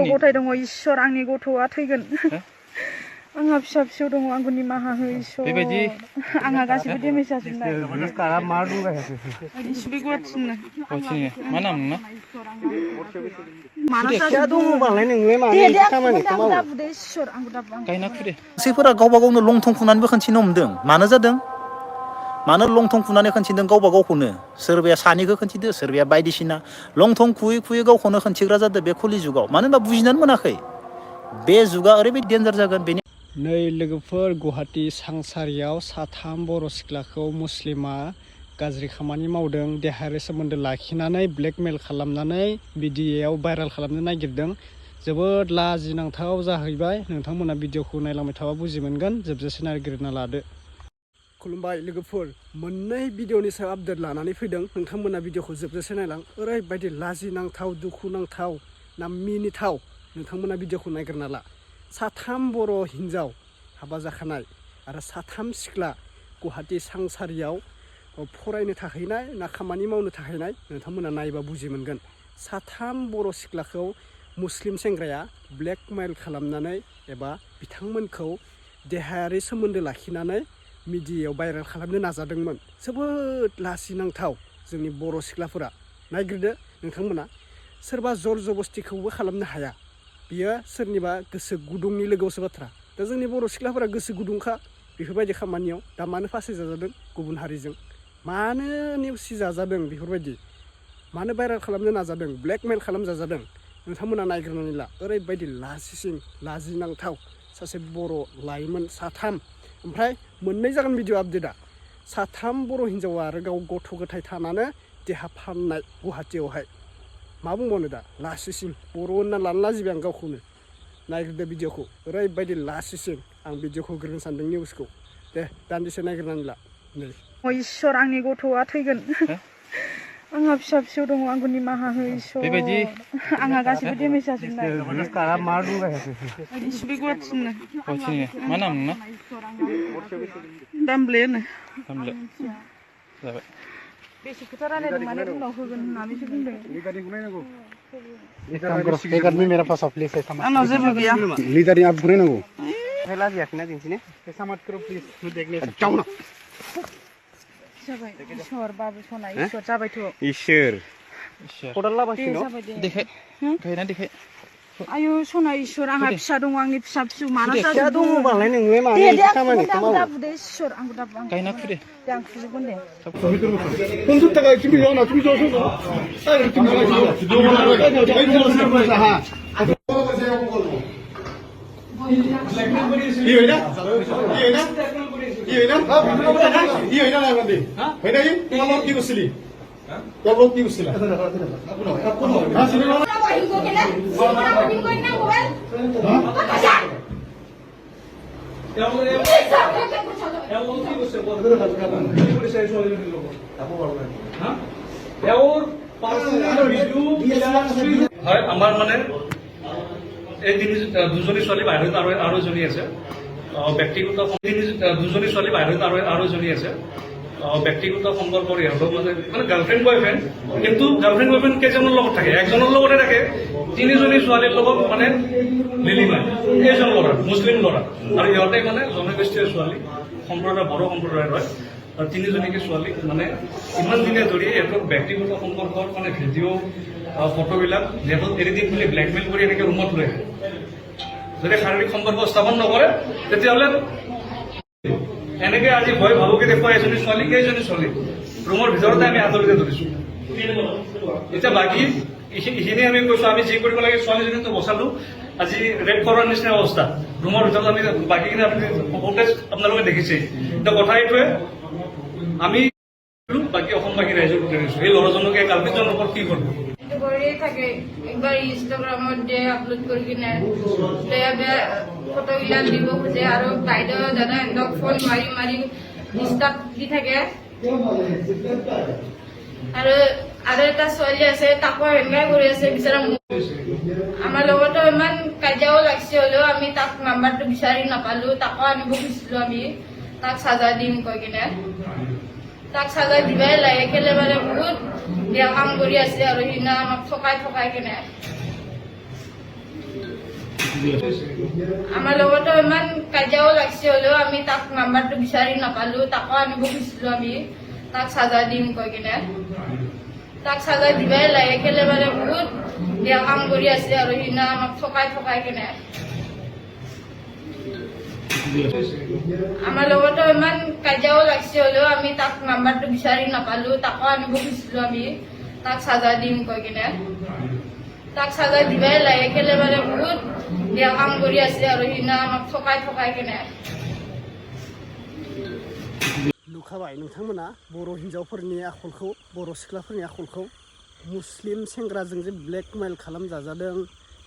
गथाय दङ इसोर आंनि गथ'आ थैगोन आंहा फिसा फिसौ दङ आंखौ निमाहा हो इसोर बेबायदि आंहा गासिबो डेमेज जाजोबनाय मा नाम नोंना गायना खुदे मानसिफोरा गावबा गावनो लंथं खुनानैबो खोनथिनो हमदों मानो जादों मानो लंथं खुनानै खोनथिदों गावबा गावखौनो सोरबाया सानिखौ खोनथिदो सोरबाया बायदिसिना लंथं खुयै गावखौनो खोनथिग्रा जादों बे कलि जुगाव मानो होनबा बुजिनानै मोनाखै बे जुगा ओरैबायदि डेन्जार जागोन बेनि नै लोगोफोर गुवाहाटी सांसारियाव साथाम बर' सिख्लाखौ मुस्लिमा गाज्रि खामानि मावदों देहायारि सोमोन्दो लाखिनानै ब्लेकमेल खालामनानै भिडिअ'आव भाइरेल खालामनो नागिरदों जोबोद लाजिनांथाव जाहैबाय नोंथांमोना भिडिअ'खौ नायलांबाय थाबा बुजि मोनगोन जोबजासे नागिरना लादो खुलुमबाय लोगोफोर मोननै भिडिअ'नि सायाव आपडेट लानानै फैदों नोंथांमोना भिडिअ'खौ जोबजासे नायलां ओरैबायदि लाजिनांथाव दुखुनांथाव ना मिनिथाव नोंथांमोना भिडिअ'खौ नागिरना ला साथाम बर' हिन्जाव हाबा जाखानाय आरो साथाम सिख्ला गुवाहाटी सांसारियाव फरायनो थाहैनाय ना खामानि मावनो थाहैनाय नोंथांमोना नायबा बुजि मोनगोन साथाम बर' सिख्लाखौ मुस्लिम सेंग्राया ब्लेकमेल खालामनानै एबा बिथांमोनखौ देहायारि सोमोन्दो लाखिनानै मिडियायाव भाइरेल खालामनो नाजादोंमोन जोबोद लाजिनांथाव जोंनि बर' सिख्लाफोरा नायग्रोदो नोंथांमोना सोरबा जर जबस्तिखौबो खालामनो हाया बियो सोरनिबा गोसो गुदुंनि लोगोआवसो बाथ्रा दा जोंनि बर' सिख्लाफोरा गोसो गुदुंखा बेफोरबायदि खामानियाव दा मानो फासि जाजादों गुबुन हारिजों मानो नेवसि जाजादों बेफोरबायदि मानो भाइरेल खालामनो नाजादों ब्लेकमेल खालामजाजादों नोंथांमोना नायग्रोनानै ला ओरैबायदि लाजिनांथाव सासे बर' लाइमोन साथाम ओमफ्राय मोननै जागोन भिडिअ आपडेटआ साथाम बर' हिन्जावा आरो गाव गथ' गथाय थानानै देहा फाहामनाय गुवाहाटीयावहाय मा बुंबावनो दा लासिसिं बर' होनना लानो लाजिबाय आं गावखौनो नायग्रोदो भिडिअ'खौ ओरैबायदि लासिसिं आं भिडिअ'खौ होग्रोनो सानदों निउसखौ दे दान्दिसे नायग्रोनानै ला नै इसोर आंनि गथ'आ थैगोन आंहा फिसा फिसौ दङ आंखौ निमाहा हो इसोर बेबायदि आंहा गासिबो डेमेज जाजोबनाय मा नाम नोंना दामब्ले होनो दामले जाबाय बेसे खोथा रायलायदों माने उनाव होगोन होननानैसो बुंदों आंनाव जेबो गैया लिडारनि आप गुरायनांगौ लाजियाखैना दिन्थिनो जाबाय इसोर बाबु सना इसोर जाबायथ' इसोर खदाल लाबासिनो देखाय गायना देखाय आयु सना इसोर आंहा फिसा दङ आंनि फिसा फिसौ माना फिसा दङबालाय नोंलाय मानो खामानिखौ मावो इसोर आंखौ दा गायना खुदे दे आं खुजोबगोन दे হয় আমার মানে এই দুজনী ছোৱালী বাহিৰত আৰু এজনী আছে ব্যক্তিগত দুজনী ছোৱালী বাহিৰত আৰু এজনী আছে ব্যক্তিগত সম্পৰ্কৰ ইহঁতৰ মানে গাৰ্লফ্ৰেণ্ড বয়ফ্ৰেণ্ড কিন্তু গাৰ্লফ্ৰেণ্ড বয়ফ্ৰেণ্ড কেইজনৰ লগত থাকে একজনৰ লগতে থাকে তিনিজনী ছোৱালীৰ লগত মানে লিলিমাই এইজন ল'ৰা মুছলিম ল'ৰা আৰু ইহঁতে মানে জনগোষ্ঠীয় ছোৱালী সম্প্ৰদায় বড়ো সম্প্ৰদায়ৰ হয় আৰু তিনিজনীকে ছোৱালী মানে ইমান দিনে ধৰি ইহঁতক ব্যক্তিগত সম্পৰ্কৰ মানে ভিডিঅ' ফটোবিলাক নেটত এৰি দিম বুলি ব্লেকমেইল কৰি এনেকৈ ৰুমত লৈ আহে যদি শাৰীৰিক সম্পৰ্ক স্থাপন নকৰে তেতিয়াহ'লে এনেকে আজি ভয় ভাবুকি দেখুৱাই এজনী ছোৱালী কেইজনী ছোৱালী ৰুমৰ ভিতৰতে আমি হাতলৈকে ধৰিছো এতিয়া বাকী এইখিনি আমি কৈছো আমি যি কৰিব লাগে ছোৱালীজনীতো বচালো আজি ৰেড কৰাৰ নিচিনা অৱস্থা ৰুমৰ ভিতৰত আমি বাকীখিনি আপুনি ফুটেজ আপোনালোকে দেখিছে এতিয়া কথা এইটোৱে আমি বাকী অসমবাসী ৰাইজক উঠাইছো এই ল'ৰাজনকে কালপিতজনৰ ওপৰত কি কৰিব থাকে একবার ইনস্টাগ্রামত দিয়ে আপলোড কৰি কিনে ফটোবিলাক দিব খোজে আৰু বাইদেউ দাদা এহঁতক ফোন মাৰি ডিষ্টাৰ্ব দি থাকে আৰু এটা ছোৱালী আছে তাকো এনেকৈ কৰি আছে বিচাৰা আমাৰ লগতো ইমান কাজিয়াও লাগিছে হ'লেও আমি তাক নাম্বাৰটো বিচাৰি নাপালো তাকো আনিব খুজিছিলো আমি তাক সাজা দিম কৈ কিনে তাক সাজা দিবাই লাগে কেলে মানে বহুত বেয়া কাম কৰি আছে আৰু সিদিনা আমাক ঠকাই কিনে আমাৰ লগতো ইমান কাজিয়াও লাগিছে হ'লেও আমি তাক নাম্বাৰটো বিচাৰি নাপালো তাকো আনিব খুজিছিলো আমি তাক চাজা দিম কৈ কিনে তাক চাজা দিবাই লাগে কেলে মানে বহুত বেয়া কাম কৰি আছে আৰু সিদিনা আমাক ঠকাই কিনে আমাৰ লগতো ইমান কাজিয়াও লাগিছে হ'লেও আমি তাক নাম্বাৰটো বিচাৰি নাপালো তাকো আনিব খুজিছিলো আমি তাক চাজা দিম কৈ কিনে তাক চাজা দিবাই লাগে কেলে মানে বহুত বেয়া কাম কৰি আছে আৰু সিদিনা আমাক ঠকাই কিনে नुखाबाय नोंथांमोना बर' हिन्जावफोरनि आखलखौ बर' सिख्लाफोरनि आखलखौ मुस्लिम सेंग्राजों जे ब्लेकमेल खालामजाजादों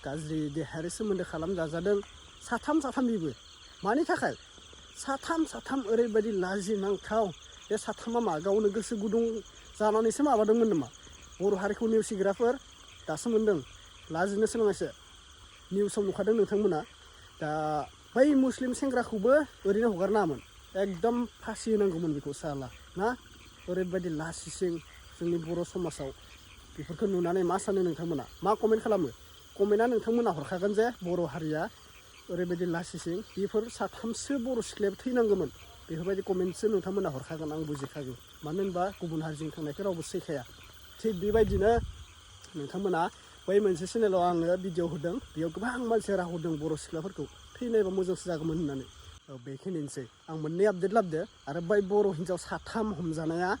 गाज्रि देहायारि सोमोन्दो खालामजाजादों साथाम बेबो मानि थाखाय साथाम ओरैबायदि लाजिनांथाव बे साथामा मा गावनो गोसो गुदुं जानानैसो माबादोंमोन नामा बर' हारिखौ नेवसिग्राफोर दासो मोन्दों लाजिनो सोलोंनायसो निउसाव नुखादों नोंथांमोना दा बै मुस्लिम सेंग्राखौबो ओरैनो हगारनाङामोन एकदम फासि होनांगौमोन बेखौ साला ना ओरैबायदि लासिसिं जोंनि बर' समाजाव बेफोरखौ नुनानै मा सानो नोंथांमोना मा कमेन्ट खालामो कमेन्टआ नोंथांमोना हरखागोन जे बर' हारिया ओरैबायदि लासिसिं बेफोर साथामसो बर' सिख्लायाबो थैनांगौमोन बेफोरबायदि कमेन्टसो नोंथांमोना हरखागोन आं बुजिखागौ मानो होनबा गुबुन हारिजों थांनायखौ रावबो सैखाया थिग बेबायदिनो नोंथांमोना बै मोनसे चेनेलाव आङो भिडिअ होदों बेयाव गोबां मानसिया राहरदों बर' सिख्लाफोरखौ थैनायबा मोजांसो जागौमोन होननानै बेखिनिसै आं मोननै आपडेट लाबोदो आरो बै बर' हिन्जाव साथाम हमजानाया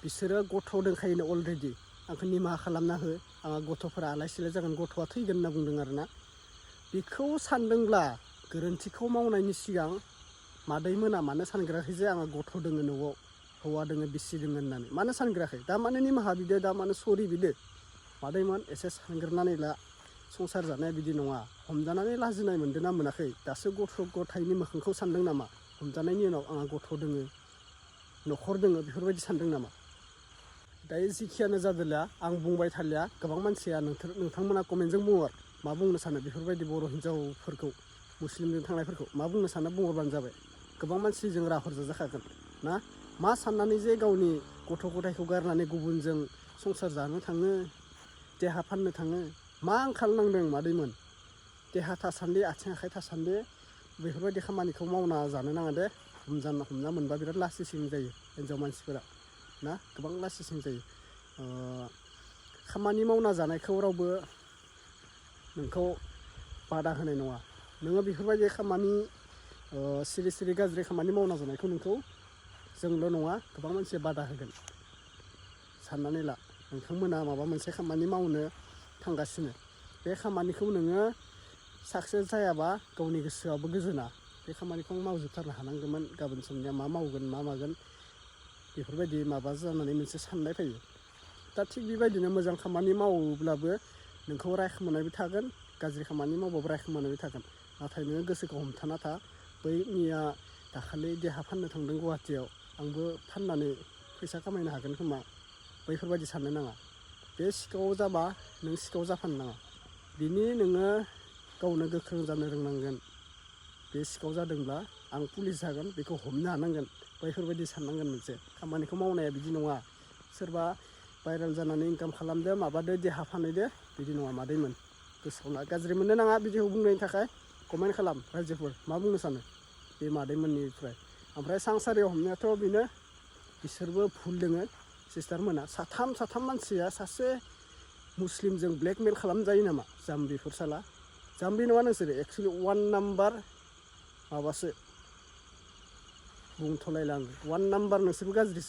बिसोरो गथ' दंखायोनो अलरेडि आंखौ निमाहा खालामना हो आंहा गथ'फोरा आलाय सिलाय जागोन गथ'आ थैगोन होनना बुंदों आरोना बेखौ सानदोंब्ला गोरोन्थिखौ मावनायनि सिगां मादैमोना मानो सानग्राखै जे आंहा गथ' दोङो न'आव हौवा दोङो बिसि दोङो होननानै मानो सानग्राखै दा मानो निमाहा बिदो दा मानो सरि बिदो मादैमोन एसे सानग्रोनानै ला संसार जानाया बिदि नङा हमजानानै लाजिनाय मोनदों ना मोनाखै दासो गथ' गथायनि मोखांखौ सानदों नामा हमजानायनि उनाव आंहा गथ' दोङो न'खर दोङो बेफोरबायदि सानदों नामा दायो जिखियानो जादोंला आं बुंबाय थालिया गोबां मानसिया नोंथांमोना कमेन्टजों बुंहर मा बुंनो सानो बेफोरबायदि बर' हिन्जावफोरखौ मुस्लिमजों थांनायफोरखौ मा बुंनो सानो बुंहरबानो जाबाय गोबां मानसिजों राहर जाजाखागोन ना मा साननानै जे गावनि गथ' गथायखौ गारनानै गुबुनजों संसार जानो थाङो देहा फाननो थाङो मा आंखाल नांदों मादैमोन देहा थासान्दि आथिं आखाइ थासान्दि बेफोरबायदि खामानिखौ मावना जानो नाङा दे हमना मोनबा बिराद लासिसिं जायो हिन्जाव मानसिफोरा ना गोबां लासिसिं जायो खामानि मावना जानायखौ रावबो नोंखौ बादा होनाय नङा नोङो बेफोरबायदि खामानि सिरि गाज्रि खामानि मावना जानायखौ नोंखौ जोंल' नङा गोबां मानसिया बादा होगोन साननानै ला नोंथांमोना माबा मोनसे खामानि मावनो थांगासिनो बे खामानिखौ नोङो साक्सेस जायाबा गावनि गोसोआबो गोजोना बे खामानिखौ मावजोबथारनो हानांगौमोन गाबोन समनिया मा मावगोन मा मागोन बेफोरबायदि माबा जानानै मोनसे साननाय फैयो दा थिग बेबायदिनो मोजां खामानि मावोब्लाबो नोंखौ रायखोमानायबो थागोन गाज्रि खामानि मावबाबो रायखोमानायबो थागोन नाथाय नोङो गोसोखौ हमथाना था बैनिया दाखालि देहा फाननो थांदों गुवाहाटियाव आंबो फाननानै फैसा खामायनो हागोन खोमा बैफोरबायदि साननो नाङा बे सिखाव जाबा नों सिखाव जाफानो नाङा बिनि नोङो गावनो गोख्रों जानो रोंनांगोन बे सिखाव जादोंब्ला आं पुलिस जागोन बेखौ हमनो हानांगोन बैफोरबायदि साननांगोन मोनसे खामानिखौ मावनाया बिदि नङा सोरबा भाइरेल जानानै इनकाम खालामदो माबादो देहा फानहैदो बिदि नङा मादैमोन गोसोआव ला गाज्रि मोननो नाङा भिडिअ बुंनायनि थाखाय कमेन्ट खालाम रायजोफोर मा बुंनो सानो बे मादैमोननिफ्राय ओमफ्राय सांसारियाव हमनायाथ' बेनो बिसोरबो भुल दोङो सिस्टारमोना साथाम मानसिया सासे मुस्लिमजों ब्लेकमेल खालामजायो नामा जाम्बिफोर साला जाम्बि नङा नोंसोरो एक्सुवेलि 1 नाम्बार माबासो बुंथ'लायला आङो 1 नाम्बार नोंसोरबो गाज्रिसो